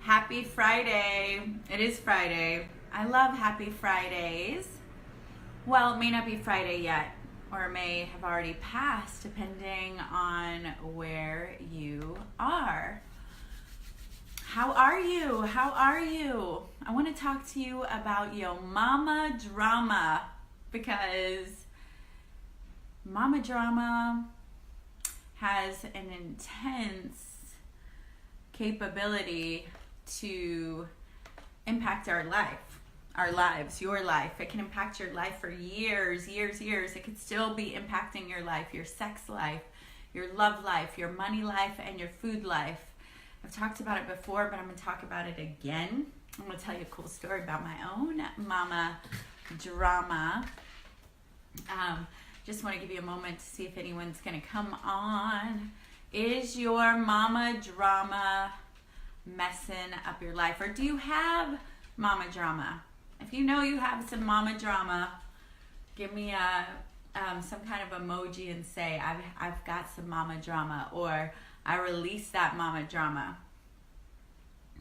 Happy Friday. It is Friday. I love happy Fridays. Well, it may not be Friday yet, or it may have already passed, depending on where you are. How are you? How are you? I want to talk to you about your mama drama, because mama drama has an intense capability to impact our lives, your life. It can impact your life for years. It could still be impacting your life, your sex life, your love life, your money life, and your food life. I've talked about it before, but I'm going to talk about it again. I'm going to tell you a cool story about my own mama drama. Just want to give you a moment to see if anyone's going to come on. Is your mama drama messing up your life? Or do you have mama drama? If you know you have some mama drama, give me some kind of emoji and say, I've got some mama drama, or I release that mama drama.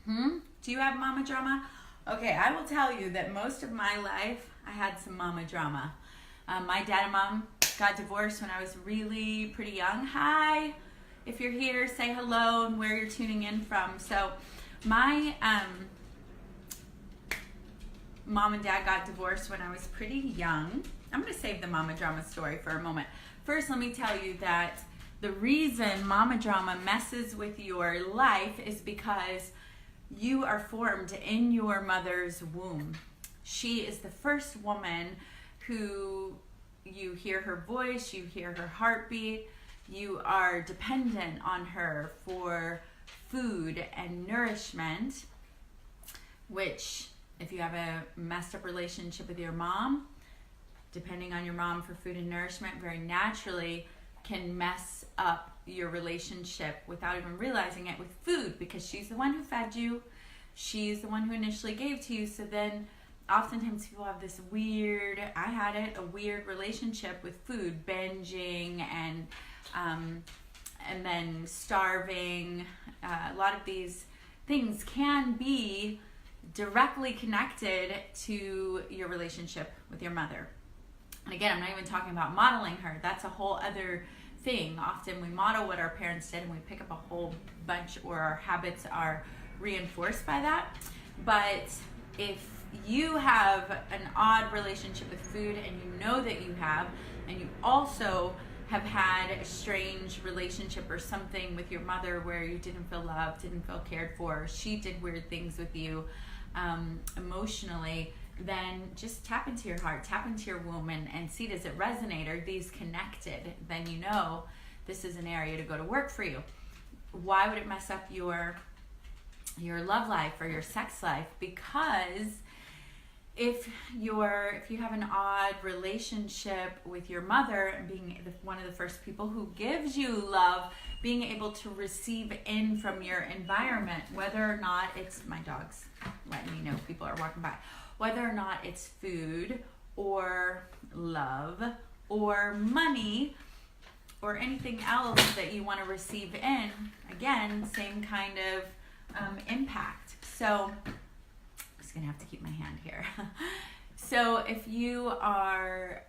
Do you have mama drama? Okay, I will tell you that most of my life, I had some mama drama. My dad and mom got divorced when I was really pretty young. Hi, if you're here, say hello and where you're tuning in from. So my mom and dad got divorced when I was pretty young. I'm going to save the mama drama story for a moment. First, let me tell you that the reason mama drama messes with your life is because you are formed in your mother's womb. She is the first woman who you hear her voice, you hear her heartbeat, you are dependent on her for food and nourishment, which, if you have a messed up relationship with your mom, depending on your mom for food and nourishment, very naturally can mess up your relationship without even realizing it with food, because she's the one who fed you, she's the one who initially gave to you. So then oftentimes people have this weird, I had it, a weird relationship with food, binging and then starving. A lot of these things can be directly connected to your relationship with your mother. And again, I'm not even talking about modeling her. That's a whole other thing. Often we model what our parents did and we pick up a whole bunch, or our habits are reinforced by that. But if you have an odd relationship with food, and you know that you have, and you also have had a strange relationship or something with your mother where you didn't feel loved, didn't feel cared for, she did weird things with you emotionally, then just tap into your heart, tap into your womb, and see, does it resonate? Are these connected? Then you know this is an area to go to work for you. Why would it mess up your love life or your sex life? Because if you have an odd relationship with your mother, and being one of the first people who gives you love, being able to receive in from your environment, whether or not it's, my dog's letting me know people are walking by, whether or not it's food or love or money or anything else that you want to receive in, again, same kind of impact. So gonna have to keep my hand here. So if you are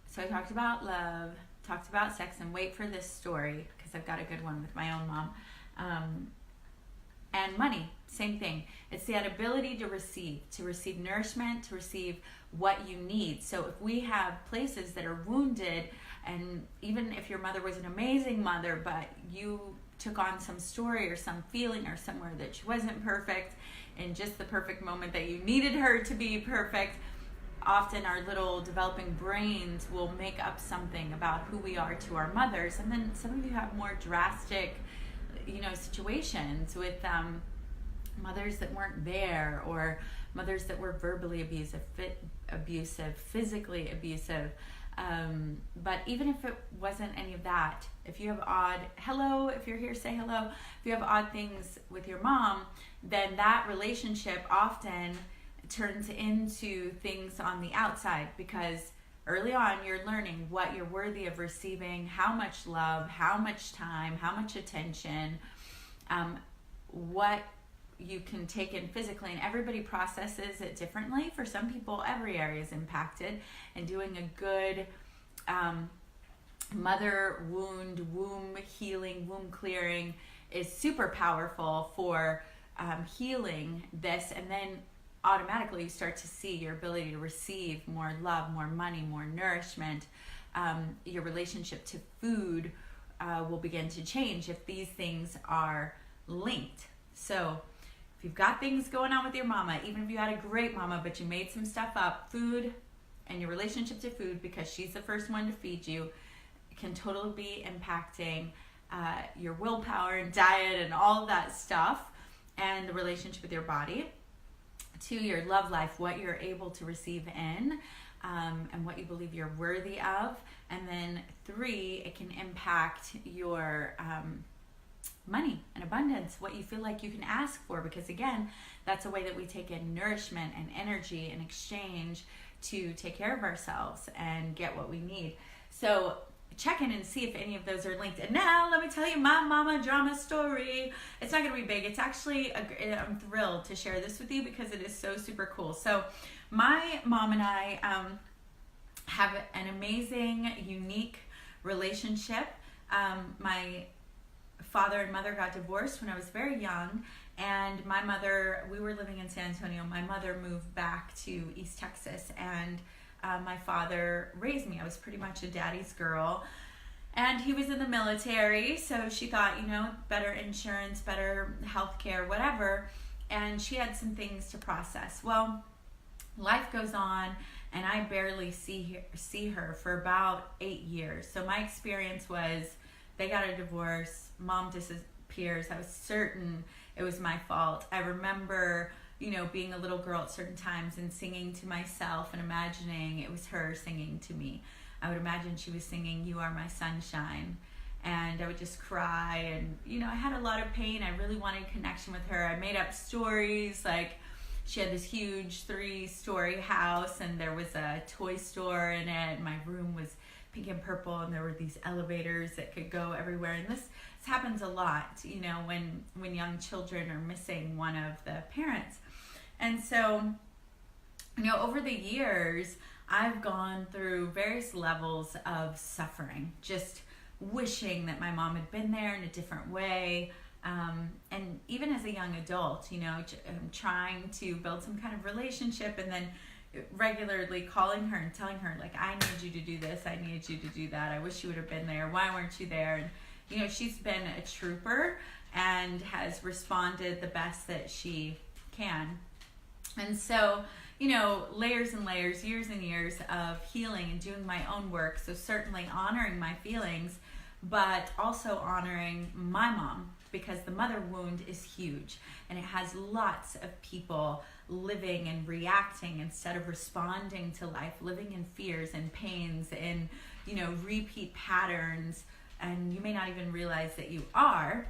so I talked about love, talked about sex, and wait for this story because I've got a good one with my own mom. And money, same thing. It's the ability to receive nourishment, to receive what you need. So if we have places that are wounded, and even if your mother was an amazing mother, but you took on some story or some feeling or somewhere that she wasn't perfect, in just the perfect moment that you needed her to be perfect, often our little developing brains will make up something about who we are to our mothers. And then some of you have more drastic, situations with mothers that weren't there, or mothers that were verbally abusive, physically abusive. But even if it wasn't any of that, if you have hello, if you're here, say hello. If you have odd things with your mom, then that relationship often turns into things on the outside, because early on you're learning what you're worthy of receiving, how much love, how much time, how much attention, what you can take in physically, and everybody processes it differently. For some people, every area is impacted, and doing a good mother wound, womb healing, womb clearing is super powerful for healing this, and then automatically you start to see your ability to receive more love, more money, more nourishment. Your relationship to food will begin to change if these things are linked. So if you've got things going on with your mama, even if you had a great mama but you made some stuff up, food and your relationship to food, because she's the first one to feed you, can totally be impacting your willpower and diet and all of that stuff, and the relationship with your body, to your love life, what you're able to receive in, and what you believe you're worthy of. And then 3, it can impact your money and abundance, what you feel like you can ask for, because again, that's a way that we take in nourishment and energy in exchange to take care of ourselves and get what we need. So check in and see if any of those are linked. And now let me tell you my mama drama story. It's not going to be big. It's actually, I'm thrilled to share this with you because it is so super cool. So my mom and I have an amazing, unique relationship. My father and mother got divorced when I was very young, and my mother, we were living in San Antonio. My mother moved back to East Texas, and my father raised me. I was pretty much a daddy's girl, and he was in the military, so she thought, better insurance, better health care, whatever, and she had some things to process. Well, life goes on, and I barely see her for about 8 years. So my experience was, they got a divorce, mom disappears. I was certain it was my fault. I remember, being a little girl at certain times and singing to myself and imagining it was her singing to me. I would imagine she was singing "You Are My Sunshine," and I would just cry, and I had a lot of pain. I really wanted connection with her. I made up stories, like she had this huge 3-story house, and there was a toy store in it. My room was pink and purple, and there were these elevators that could go everywhere. And this happens a lot, when young children are missing one of the parents. And so, over the years, I've gone through various levels of suffering, just wishing that my mom had been there in a different way. And even as a young adult, trying to build some kind of relationship, and then regularly calling her and telling her, like, I need you to do this, I need you to do that, I wish you would have been there, why weren't you there? And she's been a trooper and has responded the best that she can. And so, layers and layers, years and years of healing and doing my own work. So certainly honoring my feelings, but also honoring my mom, because the mother wound is huge, and it has lots of people living and reacting instead of responding to life, living in fears and pains and repeat patterns, and you may not even realize that you are.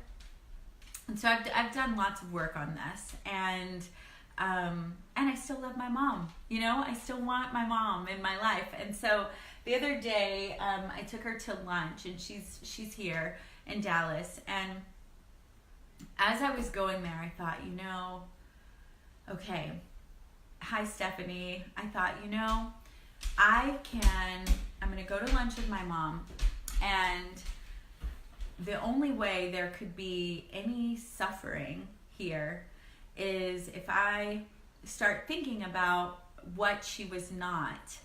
And so I've done lots of work on this, and I still love my mom. I still want my mom in my life. And so the other day, I took her to lunch, and she's here in Dallas, and as I was going there, I thought, okay, hi Stephanie. I thought, I'm going to go to lunch with my mom, and the only way there could be any suffering here is if I start thinking about what she was not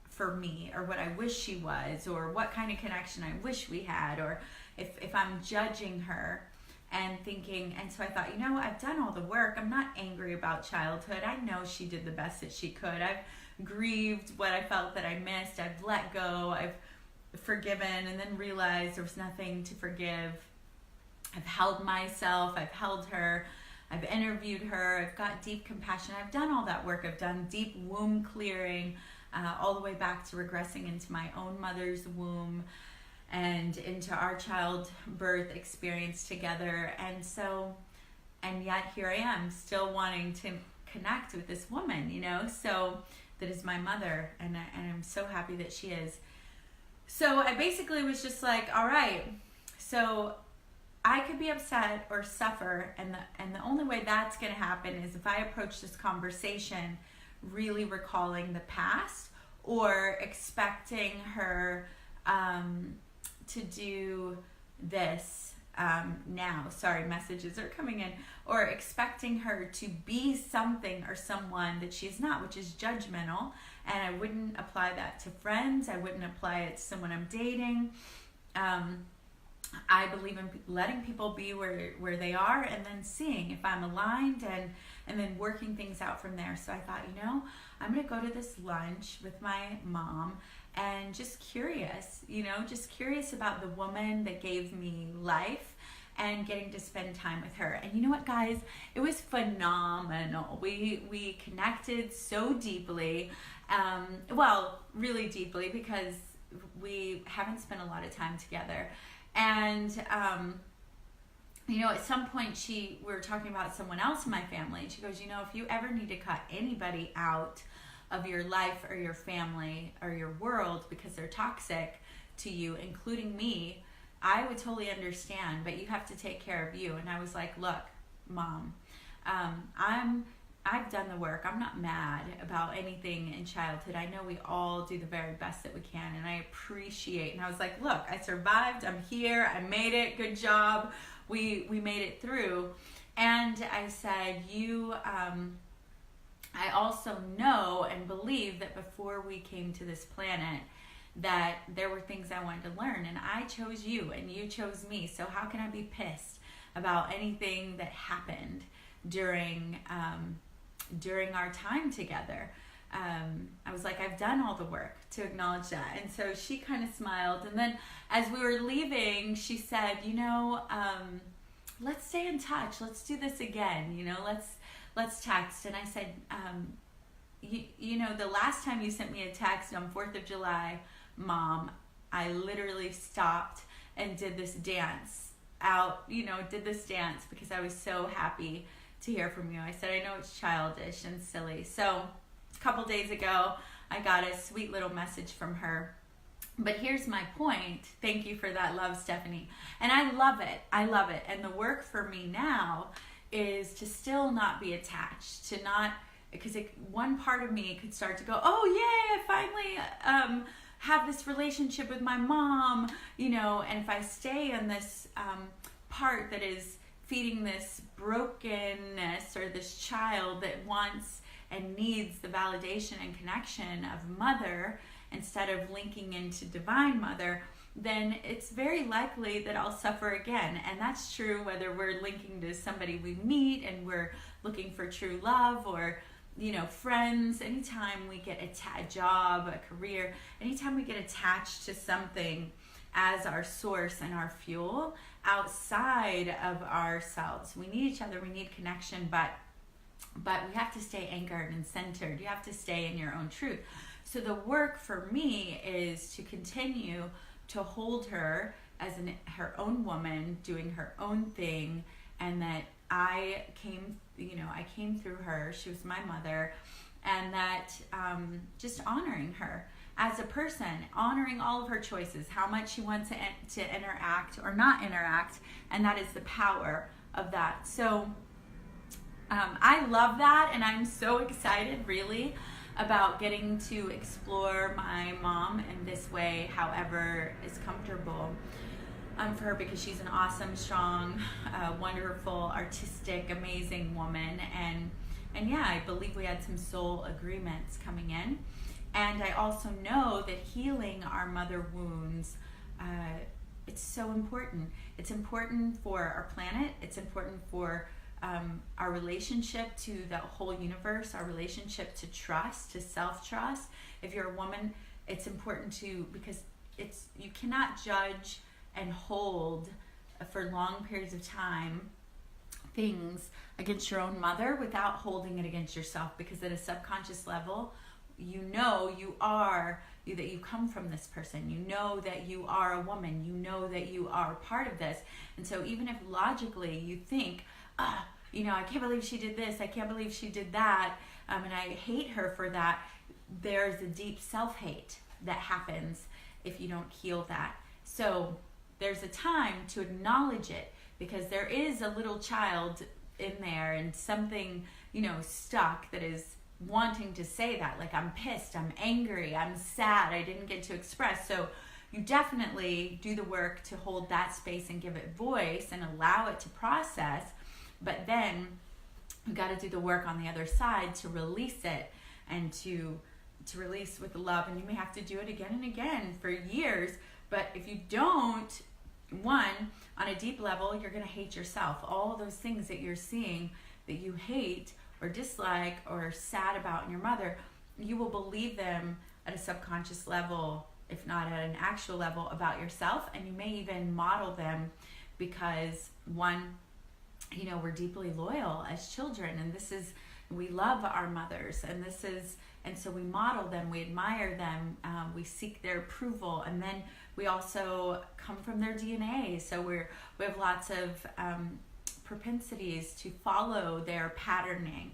for me, or what I wish she was, or what kind of connection I wish we had, or if I'm judging her and thinking. And so I thought, I've done all the work. I'm not angry about childhood. I know she did the best that she could. I've grieved what I felt that I missed. I've let go. I've forgiven, and then realized there was nothing to forgive. I've held myself. I've held her. I've interviewed her. I've got deep compassion. I've done all that work. I've done deep womb clearing, all the way back to regressing into my own mother's womb and into our childbirth experience together. And yet here I am, still wanting to connect with this woman, so that is my mother, and I'm so happy that she is. So I basically was just like, all right, so I could be upset or suffer, and the only way that's going to happen is if I approach this conversation really recalling the past or expecting her to do this now. Sorry, messages are coming in. Or expecting her to be something or someone that she's not, which is judgmental. And I wouldn't apply that to friends. I wouldn't apply it to someone I'm dating. I believe in letting people be where they are and then seeing if I'm aligned and then working things out from there. So I thought, I'm going to go to this lunch with my mom and just curious about the woman that gave me life and getting to spend time with her. And you know what, guys? It was phenomenal. We connected so deeply. Really deeply, because we haven't spent a lot of time together. And, at some point we were talking about someone else in my family, and she goes, if you ever need to cut anybody out of your life or your family or your world because they're toxic to you, including me, I would totally understand, but you have to take care of you. And I was like, look, Mom, I've done the work. I'm not mad about anything in childhood. I know we all do the very best that we can, and I appreciate. And I was like, look, I survived. I'm here. I made it. Good job. We made it through. And I said, I also know and believe that before we came to this planet, that there were things I wanted to learn, and I chose you and you chose me. So how can I be pissed about anything that happened during our time together? I was like, I've done all the work to acknowledge that. And so she kind of smiled, and then as we were leaving, she said, let's stay in touch, let's do this again, let's text. And I said, the last time you sent me a text on 4th of July, Mom, I literally stopped and did this dance because I was so happy to hear from you. I said, I know it's childish and silly. So a couple days ago, I got a sweet little message from her. But here's my point. Thank you for that love, Stephanie. And I love it. And the work for me now is to still not be attached, because one part of me could start to go, oh yay, I finally have this relationship with my mom, and if I stay in this part that is feeding this brokenness, or this child that wants and needs the validation and connection of mother instead of linking into divine mother, then it's very likely that I'll suffer again. And that's true whether we're linking to somebody we meet and we're looking for true love, or friends. Anytime we get a job, a career, anytime we get attached to something as our source and our fuel outside of ourselves, we need each other, we need connection, but we have to stay anchored and centered. You have to stay in your own truth. So the work for me is to continue to hold her as her own woman doing her own thing, and that I came through her. She was my mother, and that just honoring her as a person, honoring all of her choices, how much she wants to interact or not interact, and that is the power of that. So I love that, and I'm so excited, really, about getting to explore my mom in this way, however is comfortable for her, because she's an awesome, strong, wonderful, artistic, amazing woman. And yeah, I believe we had some soul agreements coming in. And I also know that healing our mother wounds, it's so important. It's important for our planet. It's important for our relationship to the whole universe, our relationship to trust, to self-trust. If you're a woman, it's important because you cannot judge and hold for long periods of time things against your own mother without holding it against yourself, because at a subconscious level, that you come from this person, that you are a woman, that you are part of this. And so even if logically you think, I can't believe she did this, I can't believe she did that, and I hate her for that, there's a deep self-hate that happens if you don't heal that. So there's a time to acknowledge it, because there is a little child in there and something, stuck that is wanting to say that, like, I'm pissed, I'm angry, I'm sad, I didn't get to express. So you definitely do the work to hold that space and give it voice and allow it to process, but then you got to do the work on the other side to release it and to release with love. And you may have to do it again and again for years, but if you don't, one, on a deep level, you're going to hate yourself. All those things that you're seeing that you hate or dislike or are sad about in your mother, you will believe them at a subconscious level, if not at an actual level, about yourself. And you may even model them because, one, we're deeply loyal as children, and we love our mothers, and so we model them, we admire them, we seek their approval, and then we also come from their DNA, so we have lots of propensities to follow their patterning,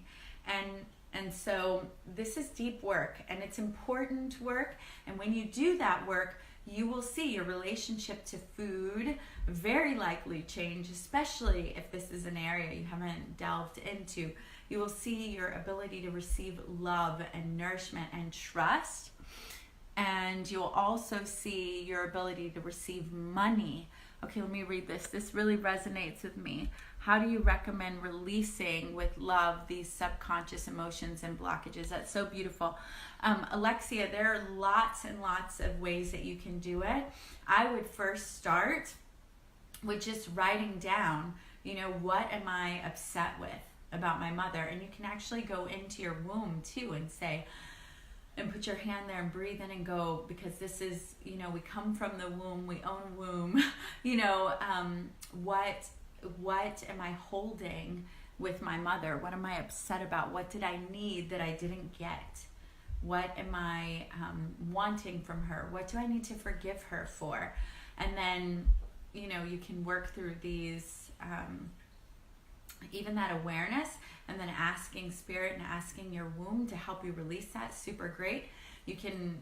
and so this is deep work, and it's important work. And when you do that work, you will see your relationship to food very likely change, especially if this is an area you haven't delved into. You will see your ability to receive love and nourishment and trust. And you'll also see your ability to receive money. Okay, let me read this. This really resonates with me. How do you recommend releasing with love these subconscious emotions and blockages? That's so beautiful. Alexia, there are lots and lots of ways that you can do it. I would first start with just writing down, what am I upset with about my mother? And you can actually go into your womb too and say, and put your hand there and breathe in and go, because this is, we come from the womb, we own womb, what am I holding with my mother? What am I upset about? What did I need that I didn't get? What am I wanting from her? What do I need to forgive her for? And then, you can work through these, even that awareness, and then asking spirit and asking your womb to help you release that. Super great. You can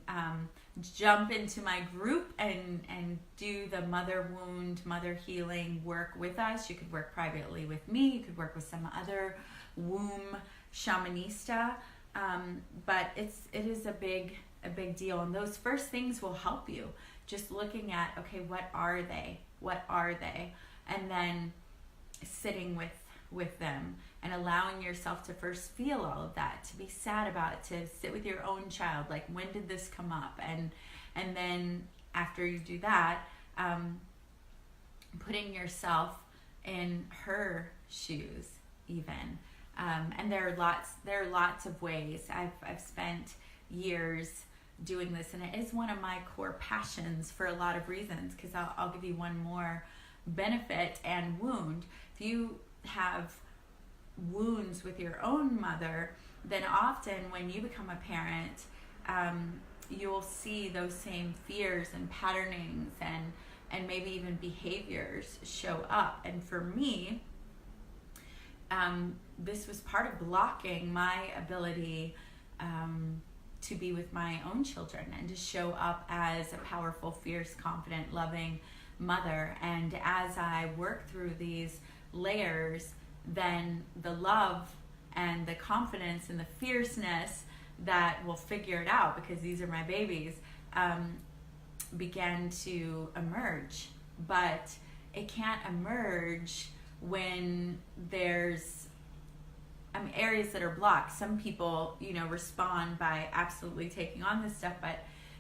jump into my group and do the mother wound, mother healing work with us. You could work privately with me. You could work with some other womb shamanista. But it is a big deal. And those first things will help you. Just looking at, okay, what are they? What are they? And then sitting with them and allowing yourself to first feel all of that, to be sad about it, to sit with your own child, like, when did this come up? And then after you do that, putting yourself in her shoes even. And there are lots of ways. I've spent years doing this, and it is one of my core passions for a lot of reasons, because I'll give you one more benefit and wound. If you have wounds with your own mother, then often when you become a parent, you'll see those same fears and patternings and maybe even behaviors show up. And for me, this was part of blocking my ability to be with my own children and to show up as a powerful, fierce, confident, loving mother. And as I work through these layers, then the love and the confidence and the fierceness that will figure it out, because these are my babies, began to emerge. But it can't emerge when there's areas that are blocked. Some people, respond by absolutely taking on this stuff,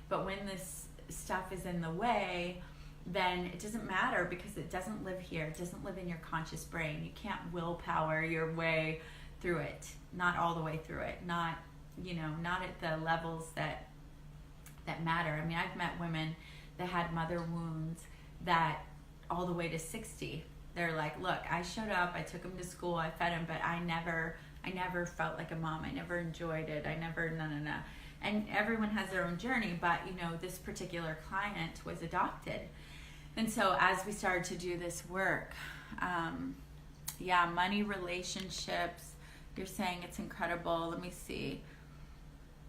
but when this stuff is in the way, then it doesn't matter, because it doesn't live here. It doesn't live in your conscious brain. You can't willpower your way through it. Not all the way through it. Not at the levels that matter. I've met women that had mother wounds that all the way to 60. They're like, look, I showed up, I took him to school, I fed him, but I never felt like a mom. I never enjoyed it. I never, no. And everyone has their own journey, but this particular client was adopted. And so as we started to do this work, money, relationships, you're saying it's incredible. Let me see.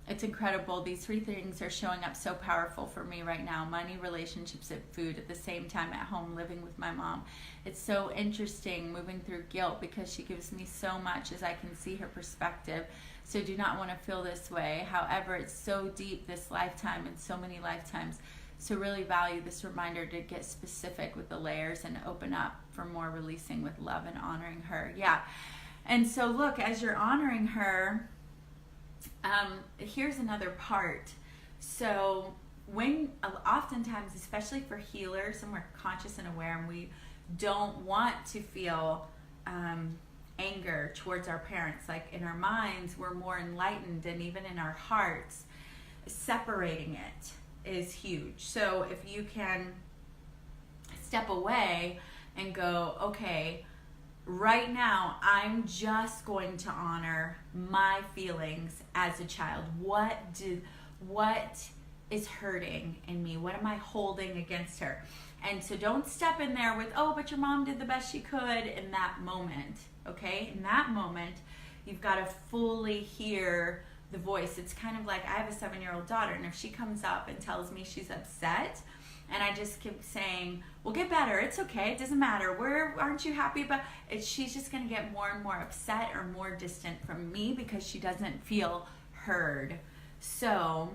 It's incredible. These 3 things are showing up so powerful for me right now. Money, relationships, and food at the same time at home, living with my mom. It's so interesting moving through guilt because she gives me so much as I can see her perspective. So do not want to feel this way. However, it's so deep this lifetime and so many lifetimes. So really value this reminder to get specific with the layers and open up for more releasing with love and honoring her. Yeah. And so look, as you're honoring her, here's another part. So when oftentimes, especially for healers, and we're conscious and aware, and we don't want to feel anger towards our parents, like in our minds we're more enlightened, and even in our hearts, separating it is huge. So if you can step away and go, okay, right now, I'm just going to honor my feelings as a child. What is hurting in me? What am I holding against her? And so don't step in there with, oh, but your mom did the best she could in that moment, okay? In that moment, you've got to fully hear the voice. It's kind of like, I have a 7-year-old daughter, and if she comes up and tells me she's upset, and I just keep saying, well, get better. It's okay. It doesn't matter. Aren't you happy about it? She's just going to get more and more upset or more distant from me because she doesn't feel heard. So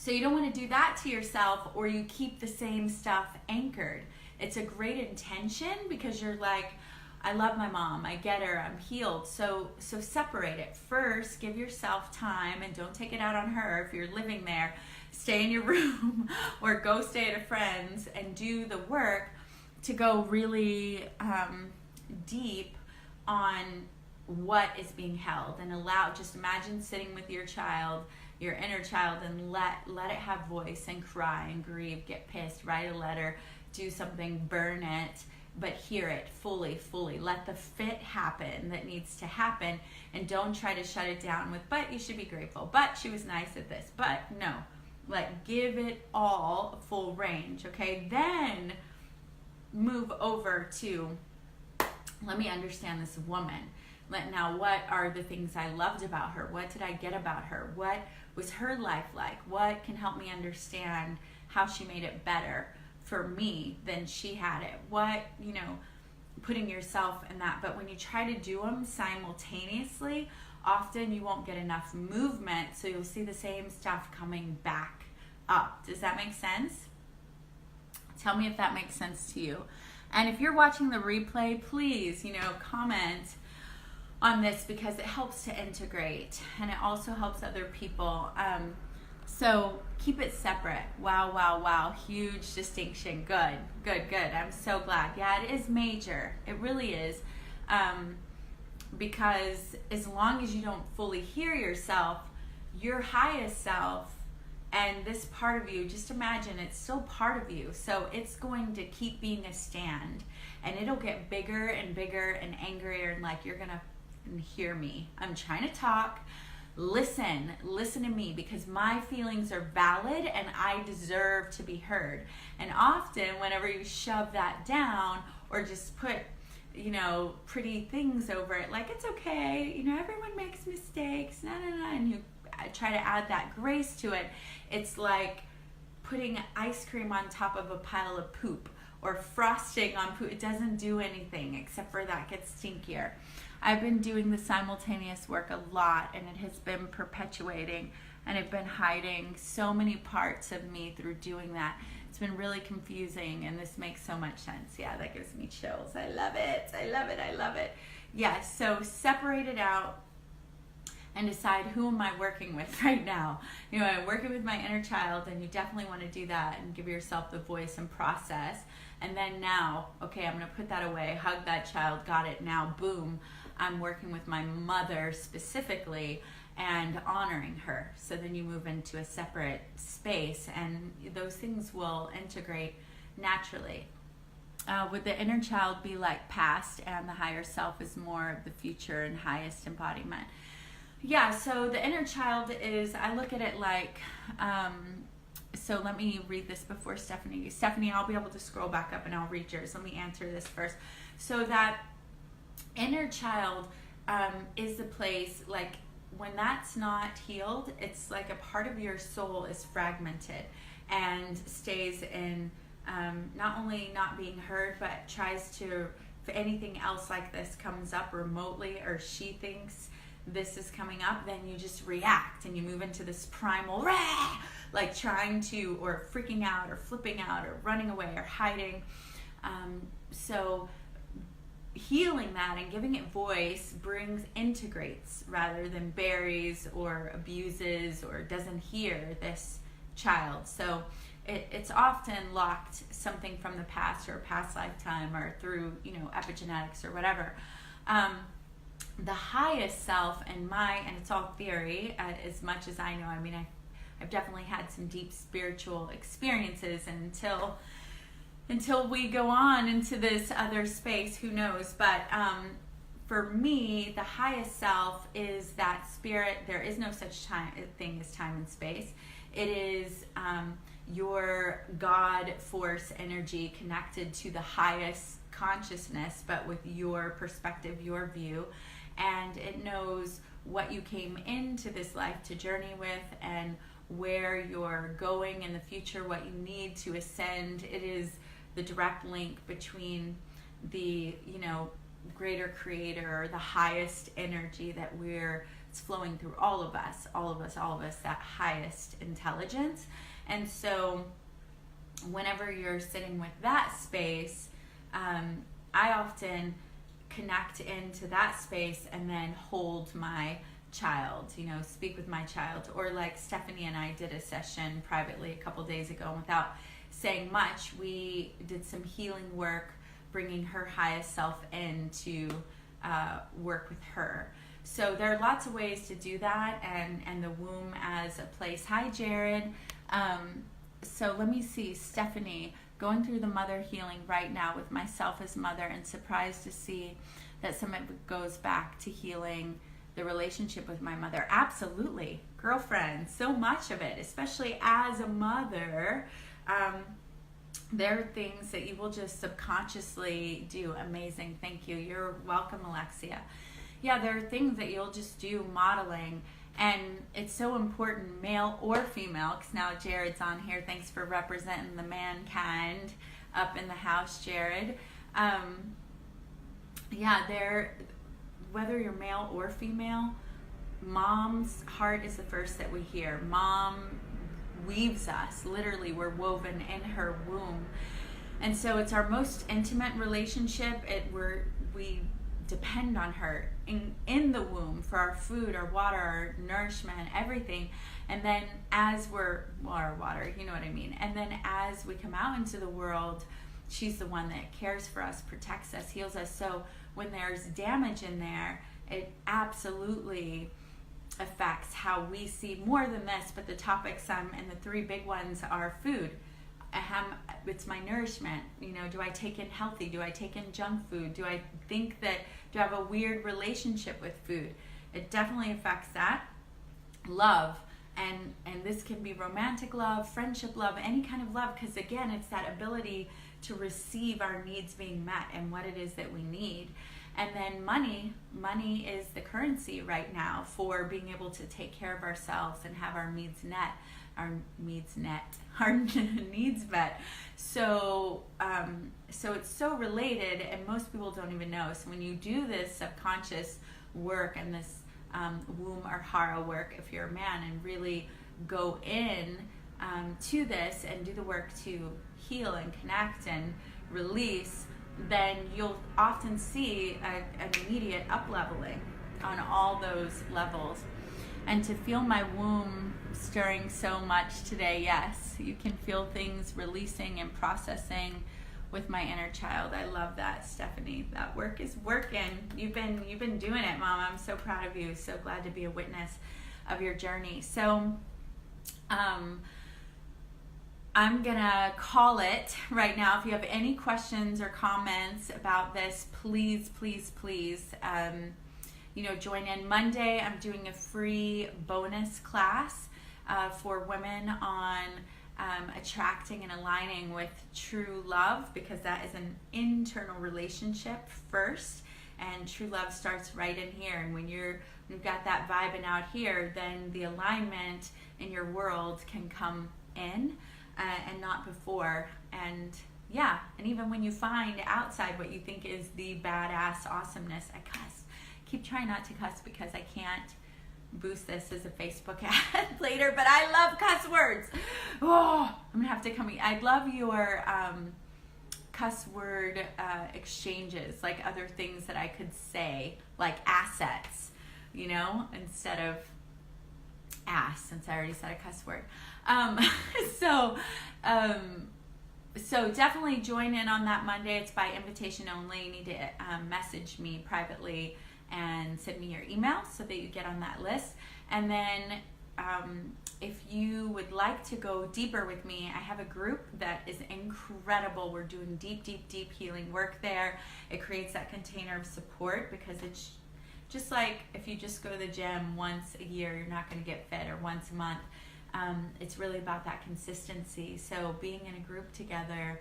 you don't want to do that to yourself, or you keep the same stuff anchored. It's a great intention because you're like, I love my mom. I get her. I'm healed. So separate it. First, give yourself time, and don't take it out on her if you're living there. Stay in your room or go stay at a friend's and do the work to go really deep on what is being held, and just imagine sitting with your child, your inner child, and let it have voice and cry and grieve, get pissed, write a letter, do something, burn it, but hear it fully. Let the fit happen that needs to happen, and don't try to shut it down with, but you should be grateful, but she was nice at this, but no. Like, give it all full range, okay? Then move over to, let me understand this woman. Now, what are the things I loved about her? What did I get about her? What was her life like? What can help me understand how she made it better for me than she had it? What, putting yourself in that. But when you try to do them simultaneously, often you won't get enough movement, so you'll see the same stuff coming back up. Does that make sense? Tell me if that makes sense to you. And if you're watching the replay, please, comment on this, because it helps to integrate, and it also helps other people. So keep it separate. Wow. Huge distinction. Good. I'm so glad. Yeah, it is major. It really is. Because as long as you don't fully hear yourself, your highest self, and this part of you, just imagine it's still part of you. So it's going to keep being a stand, and it'll get bigger and angrier, and like, you're going to hear me. I'm trying to talk. Listen to me, because my feelings are valid and I deserve to be heard. And often whenever you shove that down, or just put pretty things over it, like, it's okay, everyone makes mistakes, and you try to add that grace to it, it's like putting ice cream on top of a pile of poop, or frosting on poop. It doesn't do anything except for that gets stinkier. I've been doing the simultaneous work a lot, and it has been perpetuating, and I've been hiding so many parts of me through doing that. It's been really confusing, and this makes so much sense. Yeah, that gives me chills. I love it. Yeah, so separate it out and decide, who am I working with right now? I'm working with my inner child, and you definitely want to do that and give yourself the voice and process. And then now, okay, I'm going to put that away, hug that child, got it, now boom, I'm working with my mother specifically and honoring her. So then you move into a separate space, and those things will integrate naturally. Would the inner child be like past, and the higher self is more of the future and highest embodiment? Yeah, so the inner child is, I look at it like, so let me read this before Stephanie. Stephanie, I'll be able to scroll back up and I'll read yours. Let me answer this first. So that inner child is the place, like, when that's not healed, it's like a part of your soul is fragmented and stays in not only not being heard, but tries to, if anything else like this comes up remotely, or she thinks this is coming up, then you just react and you move into this primal rah, like trying to, or freaking out or flipping out or running away or hiding. So healing that and giving it voice integrates rather than buries or abuses or doesn't hear this child. So it's often locked something from the past or a past lifetime, or through, epigenetics or whatever. The highest self and it's all theory, as much as I know. I mean, I've definitely had some deep spiritual experiences, and until we go on into this other space, who knows? But for me, the highest self is that spirit. There is no such thing as time and space. It is your God force energy connected to the highest consciousness, but with your perspective, your view. And it knows what you came into this life to journey with, and where you're going in the future, what you need to ascend. It is the direct link between the, greater creator, or the highest energy that it's flowing through all of us, that highest intelligence. And so whenever you're sitting with that space, I often connect into that space and then hold my child, speak with my child. Or like Stephanie and I did a session privately a couple days ago, and without saying much, we did some healing work, bringing her highest self in to work with her. So there are lots of ways to do that, and the womb as a place. Hi, Jared. So let me see, Stephanie, going through the mother healing right now with myself as mother, and surprised to see that some of it goes back to healing the relationship with my mother. Absolutely, girlfriend, so much of it, especially as a mother. There are things that you will just subconsciously do. Amazing, thank you. You're welcome, Alexia. Yeah, there are things that you'll just do modeling, and it's so important, male or female, because now Jared's on here. Thanks for representing the mankind up in the house, Jared. Whether you're male or female, mom's heart is the first that we hear. Mom weaves us, literally, we're woven in her womb. And so it's our most intimate relationship. We depend on her in the womb for our food, our water, our nourishment, everything. And then our water, you know what I mean. And then as we come out into the world, she's the one that cares for us, protects us, heals us. So when there's damage in there, it absolutely affects how we see more than this, but the topics and the three big ones are food. It's my nourishment. Do I take in healthy? Do I take in junk food? Do I have a weird relationship with food? It definitely affects that. Love, and this can be romantic love, friendship love, any kind of love, because again, it's that ability to receive our needs being met and what it is that we need. And then money is the currency right now for being able to take care of ourselves and have our needs met. So it's so related, and most people don't even know. So when you do this subconscious work and this womb or hara work, if you're a man, and really go in to this and do the work to heal and connect and release, then you'll often see an immediate up-leveling on all those levels. And to feel my womb stirring so much today, yes, you can feel things releasing and processing with my inner child. I love that, Stephanie. That work is working. You've been doing it, Mom. I'm so proud of you. So glad to be a witness of your journey. So I'm gonna call it right now. If you have any questions or comments about this, please, join in. Monday, I'm doing a free bonus class for women on attracting and aligning with true love, because that is an internal relationship first. And true love starts right in here. And when you've got that vibing out here, then the alignment in your world can come in and not before. And yeah, and even when you find outside what you think is the badass awesomeness, I cuss. Keep trying not to cuss because I can't boost this as a Facebook ad later, but I love cuss words. Oh, I'm gonna have to come. I'd love your cuss word exchanges, like other things that I could say, like assets, you know, instead of ass, since I already said a cuss word. So definitely join in on that Monday. It's by invitation only. You need to message me privately and send me your email so that you get on that list. And then if you would like to go deeper with me, I have a group that is incredible. We're doing deep healing work there. It creates that container of support, because it's just like if you just go to the gym once a year, you're not going to get fit, or once a month. It's really about that consistency. So being in a group together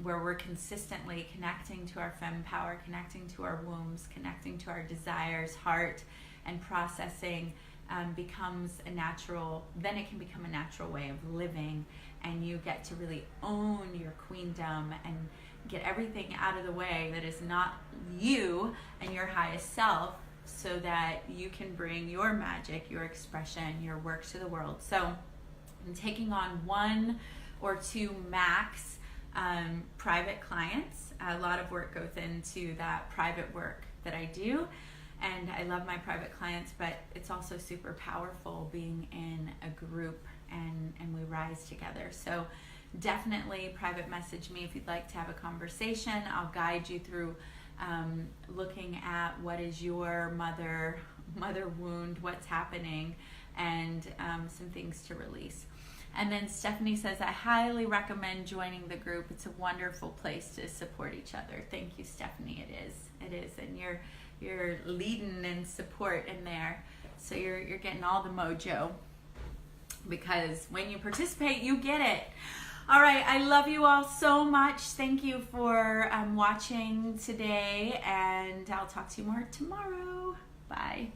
where we're consistently connecting to our femme power, connecting to our wombs, connecting to our desires, heart, and processing becomes a natural, then it can become a natural way of living, and you get to really own your queendom and get everything out of the way that is not you and your highest self, so that you can bring your magic, your expression, your work to the world. So I'm taking on 1 or 2 max private clients. A lot of work goes into that private work that I do, and I love my private clients, but it's also super powerful being in a group and we rise together. So definitely private message me if you'd like to have a conversation. I'll guide you through looking at what is your mother wound, what's happening, and some things to release. And then Stephanie says, I highly recommend joining the group. It's a wonderful place to support each other. Thank you, Stephanie. It is, and you're leading and support in there, so you're getting all the mojo, because when you participate, you get it. All right, I love you all so much. Thank you for watching today, and I'll talk to you more tomorrow. Bye.